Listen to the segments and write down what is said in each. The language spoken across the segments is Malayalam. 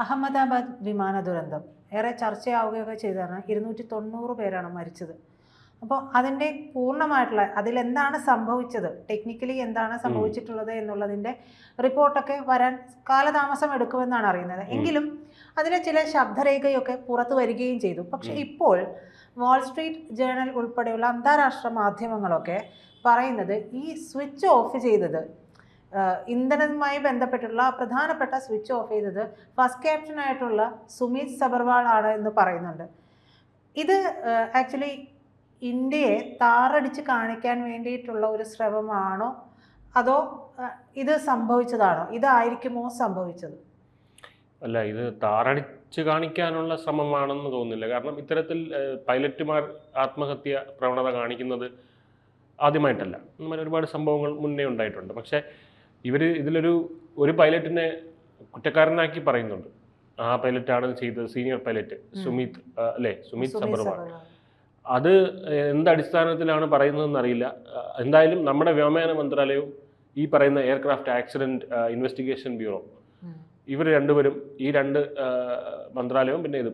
അഹമ്മദാബാദ് വിമാന ദുരന്തം ഏറെ ചർച്ചയാവുകയൊക്കെ ചെയ്തതാണ്. 290 പേരാണ് മരിച്ചത്. അപ്പോൾ അതിൻ്റെ പൂർണ്ണമായിട്ടുള്ള അതിലെന്താണ് സംഭവിച്ചത്, ടെക്നിക്കലി എന്താണ് സംഭവിച്ചിട്ടുള്ളത് എന്നുള്ളതിൻ്റെ റിപ്പോർട്ടൊക്കെ വരാൻ കാലതാമസം എടുക്കുമെന്നാണ് അറിയുന്നത്. എങ്കിലും അതിലെ ചില ശബ്ദരേഖയൊക്കെ പുറത്തു വരികയും ചെയ്തു. പക്ഷേ ഇപ്പോൾ വാൾസ്ട്രീറ്റ് ജേണൽ ഉൾപ്പെടെയുള്ള അന്താരാഷ്ട്ര മാധ്യമങ്ങളൊക്കെ പറയുന്നത് ഈ സ്വിച്ച് ഓഫ് ചെയ്തത്, ഇന്ധനവുമായി ബന്ധപ്പെട്ടുള്ള പ്രധാനപ്പെട്ട സ്വിച്ച് ഓഫ് ചെയ്തത് ഫസ്റ്റ് ക്യാപ്റ്റനായിട്ടുള്ള സുമിത് സബർവാൾ ആണ് എന്ന് പറയുന്നുണ്ട്. ഇത് ആക്ച്വലി ഇന്ത്യയെ താറടിച്ച് കാണിക്കാൻ വേണ്ടിയിട്ടുള്ള ഒരു ശ്രമമാണോ അതോ ഇത് സംഭവിച്ചതാണോ, ഇതായിരിക്കുമോ സംഭവിച്ചത്? അല്ല, ഇത് താറടിച്ച് കാണിക്കാനുള്ള ശ്രമമാണെന്ന് തോന്നുന്നില്ല. കാരണം ഇത്തരത്തിൽ പൈലറ്റുമാർ ആത്മഹത്യ പ്രവണത കാണിക്കുന്നത് ആദ്യമായിട്ടല്ല. നമ്മൾ ഒരുപാട് സംഭവങ്ങൾ മുന്നേ ഉണ്ടായിട്ടുണ്ട്. പക്ഷേ ഇതിലൊരു പൈലറ്റിനെ കുറ്റക്കാരനാക്കി പറയുന്നുണ്ട്. ആ പൈലറ്റാണ് ചെയ്തത്, സീനിയർ പൈലറ്റ് സുമിത് സബർവാൾ. അത് എന്തടിസ്ഥാനത്തിലാണ് പറയുന്നതെന്ന് അറിയില്ല. എന്തായാലും നമ്മുടെ വ്യോമയാന മന്ത്രാലയവും ഈ പറയുന്ന എയർക്രാഫ്റ്റ് ആക്സിഡന്റ് ഇൻവെസ്റ്റിഗേഷൻ ബ്യൂറോ, ഇവർ രണ്ടുപേരും, ഈ രണ്ട് മന്ത്രാലയവും പിന്നെ ഇത്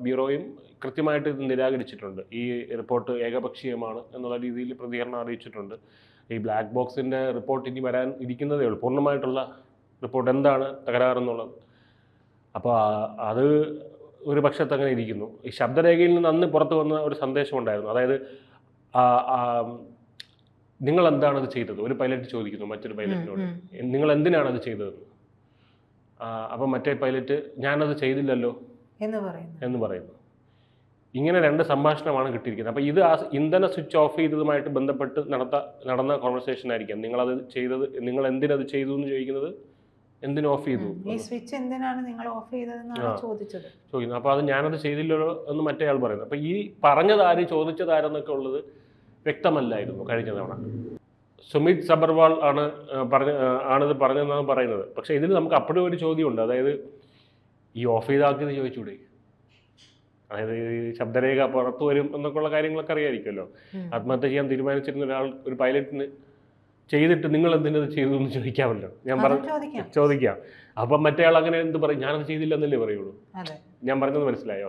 ബ്യൂറോയും കൃത്യമായിട്ട് ഇത് നിരാകരിച്ചിട്ടുണ്ട്. ഈ റിപ്പോർട്ട് ഏകപക്ഷീയമാണ് എന്നുള്ള രീതിയിൽ പ്രതികരണം അറിയിച്ചിട്ടുണ്ട്. ഈ ബ്ലാക്ക് ബോക്സിൻ്റെ റിപ്പോർട്ട് ഇനി വരാൻ ഇരിക്കുന്നതേ ഉള്ളൂ, പൂർണ്ണമായിട്ടുള്ള റിപ്പോർട്ട് എന്താണ് തകരാറെന്നുള്ളത്. അപ്പോൾ അത് ഒരു പക്ഷത്ത് അങ്ങനെ ഇരിക്കുന്നു. ഈ ശബ്ദരേഖയിൽ നിന്ന് അന്ന് പുറത്തു വന്ന ഒരു സന്ദേശം ഉണ്ടായിരുന്നു. അതായത് നിങ്ങൾ എന്താണ് അത് ചെയ്തത്, ഒരു പൈലറ്റ് ചോദിക്കുന്നു മറ്റൊരു പൈലറ്റിനോട്, നിങ്ങൾ എന്തിനാണ് അത് ചെയ്തതെന്ന്. അപ്പം മറ്റേ പൈലറ്റ് ഞാനത് ചെയ്തില്ലല്ലോ എന്ന് പറയുന്നു. ഇങ്ങനെ രണ്ട് സംഭാഷണമാണ് കിട്ടിയിരിക്കുന്നത്. അപ്പോൾ ഇത് ആ ഇന്ധന സ്വിച്ച് ഓഫ് ചെയ്തതുമായിട്ട് ബന്ധപ്പെട്ട് നടന്ന കോൺവെർസേഷൻ ആയിരിക്കാം. നിങ്ങളത് ചെയ്തത്, നിങ്ങൾ എന്തിനത് ചെയ്തു എന്ന് ചോദിക്കുന്നത്, എന്തിനു ഓഫ് ചെയ്തു, ഈ സ്വിച്ച് എന്തിനാണ് നിങ്ങൾ ഓഫ് ചെയ്തതെന്നാണ് ചോദിക്കുന്നത്. അപ്പോൾ അത് ഞാനത് ചെയ്തില്ലല്ലോ എന്ന് മറ്റേ ആൾ പറയുന്നത്. അപ്പോൾ ഈ പറഞ്ഞതാര് ചോദിച്ചതാരെന്നൊക്കെ ഉള്ളത് വ്യക്തമല്ലായിരുന്നു കഴിഞ്ഞ തവണ. സുമിത് സബർവാൾ ആണിത് പറഞ്ഞതെന്നാണ് പറയുന്നത്. പക്ഷേ ഇതിൽ നമുക്ക് അപ്പോഴും ഒരു ചോദ്യമുണ്ട്. അതായത് ഈ ഓഫ് ചെയ്താക്കിയത് ചോദിച്ചൂടെ? അതായത് ഈ ശബ്ദരേഖ പുറത്തു വരും എന്നൊക്കെയുള്ള കാര്യങ്ങളൊക്കെ അറിയാമായിരിക്കുമല്ലോ. ആത്മഹത്യ ചെയ്യാൻ തീരുമാനിച്ചിരുന്ന ഒരാൾ ഒരു പൈലറ്റിന് ചെയ്തിട്ട് നിങ്ങൾ എന്തിനത് ചെയ്തു എന്ന് ചോദിക്കാമല്ലോ. ഞാൻ ചോദിക്കാം. അപ്പം മറ്റേ ആൾ അങ്ങനെ എന്ത് പറയും? ഞാനത് ചെയ്തില്ല എന്നല്ലേ പറയുള്ളൂ. ഞാൻ പറഞ്ഞത് മനസ്സിലായോ?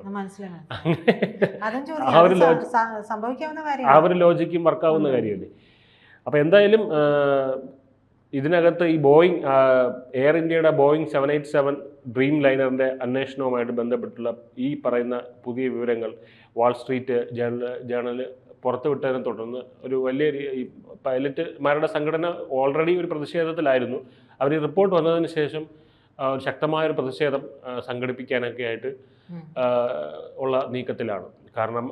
ആ ഒരു ലോജിക്കും വർക്കാവുന്ന കാര്യമല്ലേ. അപ്പോൾ എന്തായാലും ഇതിനകത്ത് ഈ ബോയിങ് എയർ ഇന്ത്യയുടെ ബോയിങ് 787 ഡ്രീം ലൈനറിൻ്റെ അന്വേഷണവുമായിട്ട് ബന്ധപ്പെട്ടുള്ള ഈ പറയുന്ന പുതിയ വിവരങ്ങൾ വാൾസ്ട്രീറ്റ് ജേണൽ പുറത്തുവിട്ടതിനെ തുടർന്ന് ഒരു വലിയ ഈ പൈലറ്റുമാരുടെ സംഘടന ഓൾറെഡി ഒരു പ്രതിഷേധത്തിലായിരുന്നു. അവർ ഈ റിപ്പോർട്ട് വന്നതിന് ശേഷം ശക്തമായൊരു പ്രതിഷേധം സംഘടിപ്പിക്കാനൊക്കെ ആയിട്ട് ഉള്ള നീക്കത്തിലാണ്. കാരണം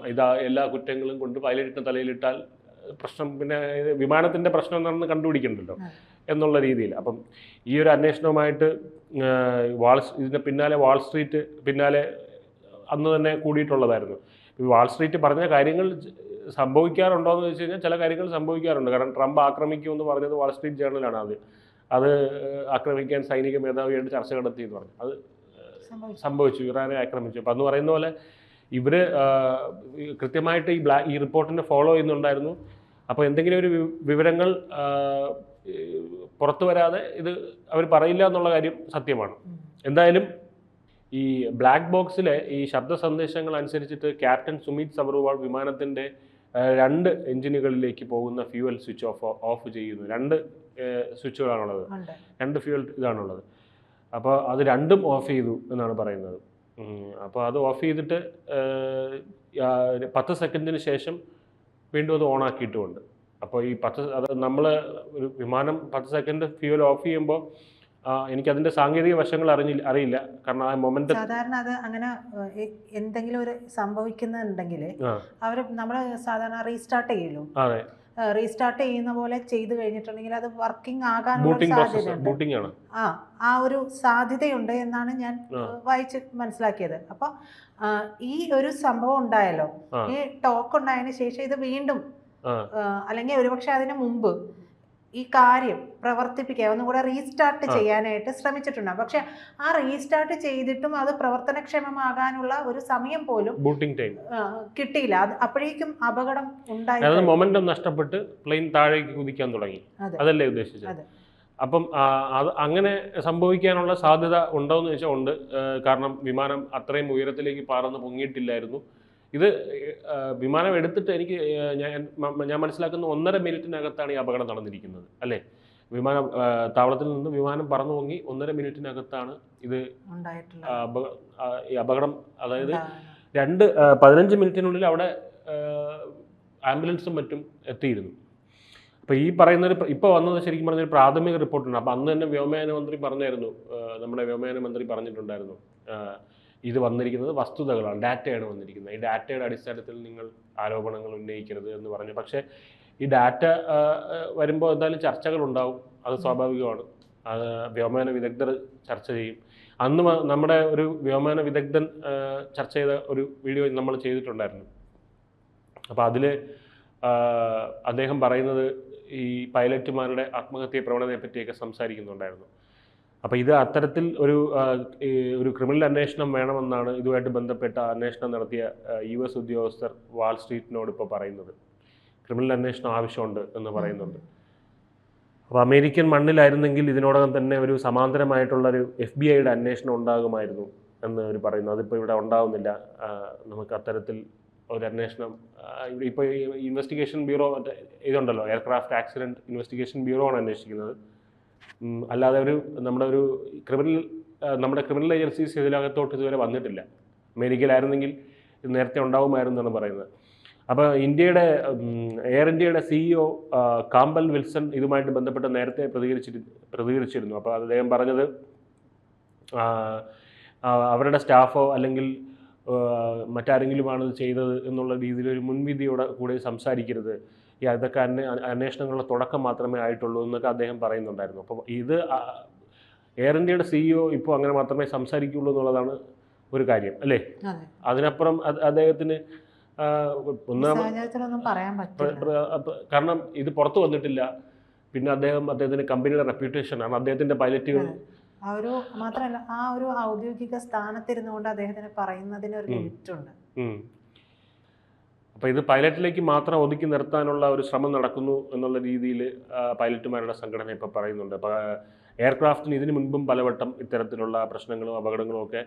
എല്ലാ കുറ്റങ്ങളും കൊണ്ട് പൈലറ്റിന് തലയിലിട്ടാൽ പ്രശ്നം, പിന്നെ വിമാനത്തിൻ്റെ പ്രശ്നം എന്താണെന്ന് കണ്ടുപിടിക്കണ്ടല്ലോ എന്നുള്ള രീതിയിൽ. അപ്പം ഈ ഒരു അന്വേഷണവുമായിട്ട് ഇതിന് പിന്നാലെ വാൾസ്ട്രീറ്റ് അന്ന് തന്നെ കൂടിയിട്ടുള്ളതായിരുന്നു. വാൾസ്ട്രീറ്റ് പറഞ്ഞ കാര്യങ്ങൾ സംഭവിക്കാറുണ്ടോ എന്ന് ചോദിച്ചു കഴിഞ്ഞാൽ ചില കാര്യങ്ങൾ സംഭവിക്കാറുണ്ട്. കാരണം ട്രംപ് ആക്രമിക്കുമെന്ന് പറഞ്ഞത് വാൾസ്ട്രീറ്റ് ജേണലാണ്. അത് ആക്രമിക്കാൻ സൈനിക മേധാവിയായിട്ട് ചർച്ച നടത്തി എന്ന് പറഞ്ഞു. അത് സംഭവിച്ചു, ഇറാനെ ആക്രമിച്ചു. അപ്പം അന്ന് പറയുന്ന പോലെ ഇവർ കൃത്യമായിട്ട് ഈ റിപ്പോർട്ടിനെ ഫോളോ ചെയ്യുന്നുണ്ടായിരുന്നു. അപ്പോൾ എന്തെങ്കിലും ഒരു വിവരങ്ങൾ പുറത്തു വരാതെ ഇത് അവർ പറയില്ല എന്നുള്ള കാര്യം സത്യമാണ്. എന്തായാലും ഈ ബ്ലാക്ക് ബോക്സിലെ ഈ ശബ്ദ സന്ദേശങ്ങൾ അനുസരിച്ചിട്ട് ക്യാപ്റ്റൻ സുമിത് സബർവാൾ വിമാനത്തിൻ്റെ 2 എഞ്ചിനുകളിലേക്ക് പോകുന്ന ഫ്യൂവൽ സ്വിച്ച് ഓഫ് ചെയ്യുന്നു. 2 സ്വിച്ചുകളാണുള്ളത്, 2 ഫ്യൂവൽ ഇതാണുള്ളത്. അപ്പോൾ അത് രണ്ടും ഓഫ് ചെയ്തു എന്നാണ് പറയുന്നത്. അപ്പോൾ അത് ഓഫ് ചെയ്തിട്ട് 10 സെക്കൻഡിന് ശേഷം വീണ്ടും അത് ഓണാക്കിയിട്ടുമുണ്ട്. അപ്പോൾ ഈ നമ്മൾ ഒരു വിമാനം 10 സെക്കൻഡ് ഫ്യൂവൽ ഓഫ് ചെയ്യുമ്പോൾ എനിക്കതിൻ്റെ സാങ്കേതിക വശങ്ങൾ അറിയില്ല. കാരണം ആ മൊമെന്റ് സാധാരണ അത് അങ്ങനെ എന്തെങ്കിലും ഒരു സംഭവിക്കുന്നുണ്ടെങ്കിൽ നമ്മൾ സാധാരണ റീസ്റ്റാർട്ട് ചെയ്യുമല്ലോ. അതെ, റീസ്റ്റാർട്ട് ചെയ്യുന്ന പോലെ ചെയ്തു കഴിഞ്ഞിട്ടുണ്ടെങ്കിൽ അത് വർക്കിംഗ് ആകാനുള്ള സാധ്യതയുണ്ട്. ആ ഒരു സാധ്യതയുണ്ട് എന്നാണ് ഞാൻ വായിച്ച് മനസ്സിലാക്കിയത്. അപ്പോൾ ഈ ഒരു സംഭവം ഉണ്ടായല്ലോ, ഈ ടോക്ക് ഉണ്ടായതിനു ശേഷം ഇത് വീണ്ടും അല്ലെങ്കിൽ ഒരുപക്ഷെ അതിന് മുമ്പ് ഈ കാര്യം പ്രവർത്തിപ്പിക്കുക ഒന്നും കൂടെ റീസ്റ്റാർട്ട് ചെയ്യാനായിട്ട് ശ്രമിച്ചിട്ടുണ്ടാകും. പക്ഷെ ആ റീസ്റ്റാർട്ട് ചെയ്തിട്ടും അത് പ്രവർത്തനക്ഷമമാകാനുള്ള ഒരു സമയം പോലും ബൂട്ടിംഗ് ടൈം കിട്ടിയില്ല. അപ്പോഴേക്കും അപകടം ഉണ്ടായി, മൊമെന്റം നഷ്ടപ്പെട്ട് പ്ലെയിൻ താഴേക്ക് കുതിക്കാൻ തുടങ്ങി. അതല്ലേ ഉദ്ദേശിച്ചത്? അപ്പം അത് അങ്ങനെ സംഭവിക്കാനുള്ള സാധ്യത ഉണ്ടോ എന്ന് ചോദിച്ചാൽ ഉണ്ട്. കാരണം വിമാനം അത്രയും ഉയരത്തിലേക്ക് പറന്ന് പൊങ്ങിയിട്ടില്ലായിരുന്നു. ഇത് വിമാനം എടുത്തിട്ട് എനിക്ക് ഞാൻ മനസ്സിലാക്കുന്ന 1.5 മിനിറ്റിനകത്താണ് ഈ അപകടം നടന്നിരിക്കുന്നത് അല്ലേ? വിമാനം താവളത്തിൽ നിന്ന് വിമാനം പറന്നു പൊങ്ങി 1.5 മിനിറ്റിനകത്താണ് ഇത് ഈ അപകടം. അതായത് 15 മിനിറ്റിനുള്ളിൽ അവിടെ ആംബുലൻസും മറ്റും എത്തിയിരുന്നു. അപ്പോൾ ഈ പറയുന്നൊരു ഇപ്പോൾ വന്നത് ശരിക്കും പറഞ്ഞൊരു പ്രാഥമിക റിപ്പോർട്ടുണ്ട്. അപ്പോൾ അന്ന് തന്നെ വ്യോമയാന മന്ത്രി പറഞ്ഞായിരുന്നു, നമ്മുടെ വ്യോമയാന മന്ത്രി പറഞ്ഞിട്ടുണ്ടായിരുന്നു, ഇത് വന്നിരിക്കുന്നത് വസ്തുതകളാണ്, ഡാറ്റയാണ് വന്നിരിക്കുന്നത്, ഈ ഡാറ്റയുടെ അടിസ്ഥാനത്തിൽ നിങ്ങൾ ആരോപണങ്ങൾ ഉന്നയിക്കരുത് എന്ന് പറഞ്ഞു. പക്ഷേ ഈ ഡാറ്റ വരുമ്പോൾ എന്തായാലും ചർച്ചകളുണ്ടാവും, അത് സ്വാഭാവികമാണ്. വ്യോമയാന വിദഗ്ധർ ചർച്ച ചെയ്യും. അന്ന് നമ്മുടെ ഒരു വ്യോമയാന വിദഗ്ധൻ ചർച്ച ചെയ്ത ഒരു വീഡിയോ നമ്മൾ ചെയ്തിട്ടുണ്ടായിരുന്നു. അപ്പോൾ അതിൽ അദ്ദേഹം പറയുന്നത് ഈ പൈലറ്റുമാരുടെ ആത്മഹത്യ പ്രവണതയെ പറ്റിയൊക്കെ സംസാരിക്കുന്നുണ്ടായിരുന്നു. അപ്പോൾ ഇത് അത്തരത്തിൽ ഒരു ക്രിമിനൽ അന്വേഷണം വേണമെന്നാണ് ഇതുമായിട്ട് ബന്ധപ്പെട്ട അന്വേഷണം നടത്തിയ US ഉദ്യോഗസ്ഥർ വാൾ സ്ട്രീറ്റിനോട് ഇപ്പോൾ പറയുന്നത്. ക്രിമിനൽ അന്വേഷണം ആവശ്യമുണ്ട് എന്ന് പറയുന്നുണ്ട്. അപ്പോൾ അമേരിക്കൻ മണ്ണിലായിരുന്നെങ്കിൽ ഇതിനോടകം തന്നെ ഒരു സമാന്തരമായിട്ടുള്ളൊരു FBI അന്വേഷണം ഉണ്ടാകുമായിരുന്നു എന്ന് അവർ പറയുന്നു. അതിപ്പോൾ ഇവിടെ ഉണ്ടാകുന്നില്ല. നമുക്ക് അത്തരത്തിൽ ഒരു അന്വേഷണം ഇപ്പോൾ ഇൻവെസ്റ്റിഗേഷൻ ബ്യൂറോ ഇതുണ്ടല്ലോ, എയർക്രാഫ്റ്റ് ആക്സിഡൻറ്റ് ഇൻവെസ്റ്റിഗേഷൻ ബ്യൂറോ ആണ് അന്വേഷിക്കുന്നത്. അല്ലാതെ നമ്മുടെ ക്രിമിനൽ ഏജൻസീസ് ഇതിനകത്തോട്ട് ഇതുവരെ വന്നിട്ടില്ല. അമേരിക്കയിലായിരുന്നെങ്കിൽ ഇത് നേരത്തെ ഉണ്ടാവുമായിരുന്നു എന്നാണ് പറയുന്നത്. അപ്പോൾ എയർ ഇന്ത്യയുടെ CEO കാമ്പൽ വിൽസൺ ഇതുമായിട്ട് ബന്ധപ്പെട്ട് നേരത്തെ പ്രതികരിച്ചിരുന്നു. അപ്പോൾ അദ്ദേഹം പറഞ്ഞത് അവരുടെ സ്റ്റാഫോ അല്ലെങ്കിൽ മറ്റാരെങ്കിലുമാണ് ഇത് ചെയ്തത് എന്നുള്ള രീതിയിൽ ഒരു മുൻവിധിയോടെ കൂടെ സംസാരിക്കരുത്, അതൊക്കെ അന്വേഷണങ്ങളുടെ തുടക്കം മാത്രമേ ആയിട്ടുള്ളൂ എന്നൊക്കെ അദ്ദേഹം പറയുന്നുണ്ടായിരുന്നു. അപ്പോൾ ഇത് എയർ ഇന്ത്യയുടെ CEO ഇപ്പോൾ അങ്ങനെ മാത്രമേ സംസാരിക്കുള്ളൂ എന്നുള്ളതാണ് ഒരു കാര്യം അല്ലേ? അതിനപ്പുറം അദ്ദേഹത്തിന് കാരണം ഇത് പുറത്തു വന്നിട്ടില്ല. പിന്നെ അദ്ദേഹത്തിന്റെ കമ്പനിയുടെ റെപ്യൂട്ടേഷനാണ്, അദ്ദേഹത്തിന്റെ പൈലറ്റുകൾ മാത്രമല്ല ആ ഒരു ഔദ്യോഗിക സ്ഥാനത്തിരുന്നുകൊണ്ട് അദ്ദേഹത്തിന് പറയുന്നതിന് ഒരു ലിമിറ്റ് ഉണ്ട്. അപ്പോൾ ഇത് പൈലറ്റിലേക്ക് മാത്രം ഒതുക്കി നിർത്താനുള്ള ഒരു ശ്രമം നടക്കുന്നു എന്നുള്ള രീതിയിൽ പൈലറ്റുമാരുടെ സംഘടന ഇപ്പോൾ പറയുന്നുണ്ട്. അപ്പോൾ എയർക്രാഫ്റ്റിന് ഇതിനു മുൻപും പലവട്ടം ഇത്തരത്തിലുള്ള പ്രശ്നങ്ങളും അപകടങ്ങളും ഒക്കെ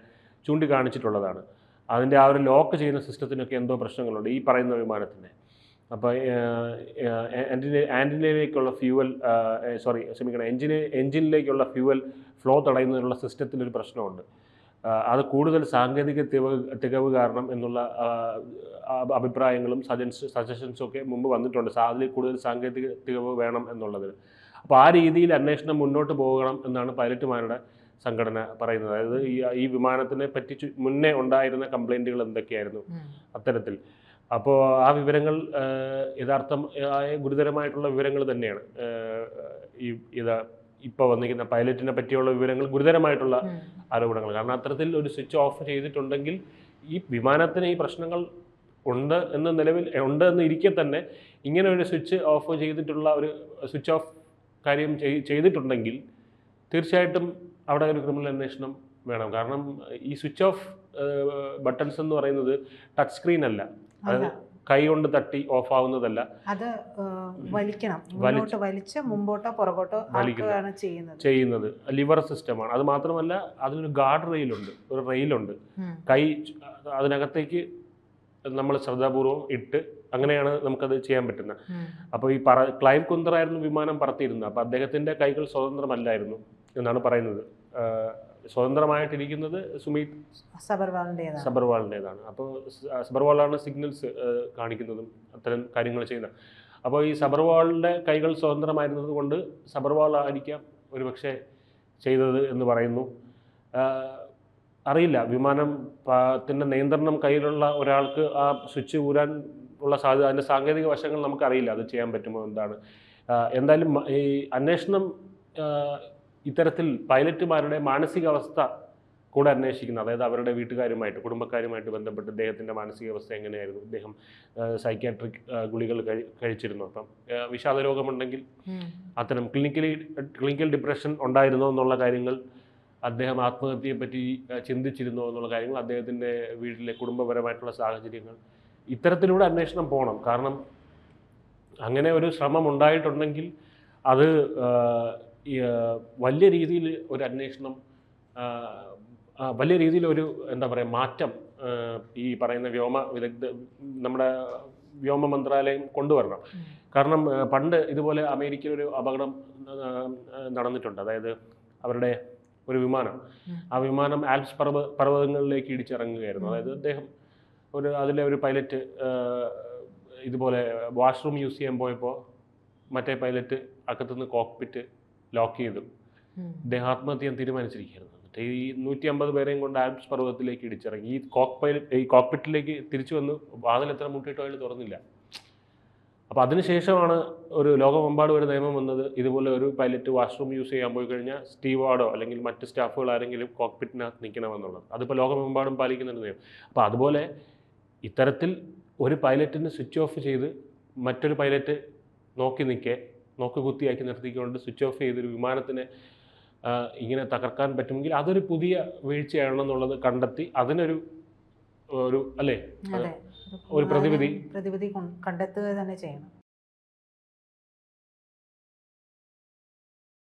ചൂണ്ടിക്കാണിച്ചിട്ടുള്ളതാണ്. അതിൻ്റെ ആ ഒരു ലോക്ക് ചെയ്യുന്ന സിസ്റ്റത്തിനൊക്കെ എന്തോ പ്രശ്നങ്ങളുണ്ട് ഈ പറയുന്ന വിമാനത്തിൻ്റെ. അപ്പോൾ ആൻറ്റിനയിലേക്കുള്ള എൻജിനിലേക്കുള്ള ഫ്യൂവൽ ഫ്ലോ തടയുന്നതിനുള്ള സിസ്റ്റത്തിലൊരു പ്രശ്നമുണ്ട്. അത് കൂടുതൽ സാങ്കേതിക തികവ് കാരണം എന്നുള്ള അഭിപ്രായങ്ങളും സജഷൻസും ഒക്കെ മുമ്പ് വന്നിട്ടുണ്ട്. അതിൽ കൂടുതൽ സാങ്കേതിക തികവ് വേണം എന്നുള്ളതിൽ. അപ്പോൾ ആ രീതിയിൽ അന്വേഷണം മുന്നോട്ട് പോകണം എന്നാണ് പൈലറ്റുമാരുടെ സംഘടന പറയുന്നത്. അതായത് ഈ വിമാനത്തിനെ പറ്റി മുന്നേ ഉണ്ടായിരുന്ന കംപ്ലൈൻറ്റുകൾ എന്തൊക്കെയായിരുന്നു അത്തരത്തിൽ. അപ്പോൾ ആ വിവരങ്ങൾ ഗുരുതരമായിട്ടുള്ള വിവരങ്ങൾ തന്നെയാണ്. ഇപ്പോൾ വന്നിരിക്കുന്ന പൈലറ്റിനെ പറ്റിയുള്ള വിവരങ്ങൾ ഗുരുതരമായിട്ടുള്ള ആരോപണങ്ങൾ. കാരണം അത്തരത്തിൽ ഒരു സ്വിച്ച് ഓഫ് ചെയ്തിട്ടുണ്ടെങ്കിൽ ഈ വിമാനത്തിന് ഈ പ്രശ്നങ്ങൾ ഉണ്ട് എന്ന് ഇരിക്കെ തന്നെ ഇങ്ങനെ ഒരു സ്വിച്ച് ഓഫ് ചെയ്തിട്ടുള്ള ഒരു സ്വിച്ച് ഓഫ് കാര്യം ചെയ്തിട്ടുണ്ടെങ്കിൽ തീർച്ചയായിട്ടും അവിടെ ഒരു ക്രിമിനൽ അന്വേഷണം വേണം. കാരണം ഈ സ്വിച്ച് ഓഫ് ബട്ടൺസ് എന്ന് പറയുന്നത് ടച്ച് സ്ക്രീൻ അല്ല, അത് കൈ കൊണ്ട് തട്ടി ഓഫ് ആവുന്നതല്ല, അത് വലിച്ച് മുമ്പോട്ടോ പുറകോട്ടോ ചെയ്യുന്നത് ലിവർ സിസ്റ്റമാണ്. അത് മാത്രമല്ല അതിനൊരു ഗാർഡ് റെയിലുണ്ട്, കൈ അതിനകത്തേക്ക് നമ്മൾ ശ്രദ്ധാപൂർവം ഇട്ട് അങ്ങനെയാണ് നമുക്കത് ചെയ്യാൻ പറ്റുന്നത്. അപ്പോൾ ഈ ക്ലൈവ് കുന്തറായിരുന്നു വിമാനം പറത്തിയിരുന്നത്. അപ്പോൾ അദ്ദേഹത്തിൻ്റെ കൈകൾ സ്വതന്ത്രമല്ലായിരുന്നു എന്നാണ് പറയുന്നത്. സ്വതന്ത്രമായിട്ടിരിക്കുന്നത് സുമീത് സബർവാളിൻ്റെതാണ്. അപ്പോൾ സബർവാളാണ് സിഗ്നൽസ് കാണിക്കുന്നതും അത്തരം കാര്യങ്ങൾ ചെയ്യുന്നത്. അപ്പോൾ ഈ സബർവാളിൻ്റെ കൈകൾ സ്വതന്ത്രമായിരുന്നത് കൊണ്ട് സബർവാളായിരിക്കാം ഒരുപക്ഷെ ചെയ്തത് എന്ന് പറയുന്നു. അറിയില്ല, വിമാനത്തിൻ്റെ നിയന്ത്രണം കയ്യിലുള്ള ഒരാൾക്ക് ആ സ്വിച്ച് ഊരാൻ ഉള്ള സാധ്യത, അതിൻ്റെ സാങ്കേതിക വശങ്ങൾ നമുക്കറിയില്ല, അത് ചെയ്യാൻ പറ്റുമോ എന്താണ്. എന്തായാലും ഈ അന്വേഷണം ഇത്തരത്തിൽ പൈലറ്റുമാരുടെ മാനസികാവസ്ഥ കൂടെ അന്വേഷിക്കുന്നത്, അതായത് അവരുടെ വീട്ടുകാരുമായിട്ട് കുടുംബക്കാരുമായിട്ട് ബന്ധപ്പെട്ട് ഇദ്ദേഹത്തിൻ്റെ മാനസികാവസ്ഥ എങ്ങനെയായിരുന്നു, ഇദ്ദേഹം സൈക്യാട്രിക് ഗുളികൾ കഴിച്ചിരുന്നു, അപ്പം വിഷാദ രോഗമുണ്ടെങ്കിൽ അത്തരം ക്ലിനിക്കൽ ഡിപ്രഷൻ ഉണ്ടായിരുന്നോ എന്നുള്ള കാര്യങ്ങൾ, അദ്ദേഹം ആത്മഹത്യയെ പറ്റി ചിന്തിച്ചിരുന്നോ എന്നുള്ള കാര്യങ്ങൾ, അദ്ദേഹത്തിൻ്റെ വീട്ടിലെ കുടുംബപരമായിട്ടുള്ള സാഹചര്യങ്ങൾ, ഇത്തരത്തിലൂടെ അന്വേഷണം പോകണം. കാരണം അങ്ങനെ ഒരു ശ്രമം ഉണ്ടായിട്ടുണ്ടെങ്കിൽ അത് വലിയ രീതിയിൽ ഒരു അന്വേഷണം, വലിയ രീതിയിൽ ഒരു എന്താ പറയുക മാറ്റം ഈ പറയുന്ന നമ്മുടെ വ്യോമ മന്ത്രാലയം കൊണ്ടുവരണം. കാരണം പണ്ട് ഇതുപോലെ അമേരിക്കയിൽ ഒരു അപകടം നടന്നിട്ടുണ്ട്. അതായത് അവരുടെ ഒരു വിമാനം, ആ വിമാനം ആൽപ്സ് പർവ്വതങ്ങളിലേക്ക് ഇടിച്ചിറങ്ങുകയായിരുന്നു. അതായത് അതിലെ ഒരു പൈലറ്റ് ഇതുപോലെ വാഷ്റൂം യൂസ് ചെയ്യാൻ പോയപ്പോൾ മറ്റേ പൈലറ്റ് അകത്തുനിന്ന് കോക്പിറ്റ് ലോക്ക് ചെയ്തു. അദ്ദേഹം ആത്മഹത്യ ചെയ്യാൻ തീരുമാനിച്ചിരിക്കുകയായിരുന്നു. എന്നിട്ട് ഈ 150 പേരെയും കൊണ്ട് ആൽപ്സ് പർവ്വതത്തിലേക്ക് ഇടിച്ചിറങ്ങി. ഈ കോക്പിറ്റിലേക്ക് തിരിച്ചു വന്ന് വാതിൽ എത്ര മുട്ടിയിട്ടോ അയാൾ തുറന്നില്ല. അപ്പോൾ അതിനുശേഷമാണ് ഒരു ലോകമെമ്പാടും ഒരു നിയമം വന്നത്, ഇതുപോലെ ഒരു പൈലറ്റ് വാഷ്റൂം യൂസ് ചെയ്യാൻ പോയി കഴിഞ്ഞാൽ സ്റ്റീവാർഡോ അല്ലെങ്കിൽ മറ്റ് സ്റ്റാഫുകൾ ആരെങ്കിലും കോക്പിറ്റിനകത്ത് നിൽക്കണമെന്നുള്ളത്. അതിപ്പോൾ ലോകമെമ്പാടും പാലിക്കുന്നൊരു നിയമം. അപ്പോൾ അതുപോലെ ഇത്തരത്തിൽ ഒരു പൈലറ്റിന് സ്വിച്ച് ഓഫ് ചെയ്ത് മറ്റൊരു പൈലറ്റ് നോക്കി കുത്തിയാക്കി നിർത്തിക്കൊണ്ട് സ്വിച്ച് ഓഫ് ചെയ്തൊരു വിമാനത്തിനെ ഇങ്ങനെ തകർക്കാൻ പറ്റുമെങ്കിൽ അതൊരു പുതിയ വീഴ്ചയാണെന്നുള്ളത് കണ്ടെത്തി അതിനൊരു അല്ലേ ഒരു പ്രതിവിധി കണ്ടെത്തുക തന്നെ ചെയ്യണം.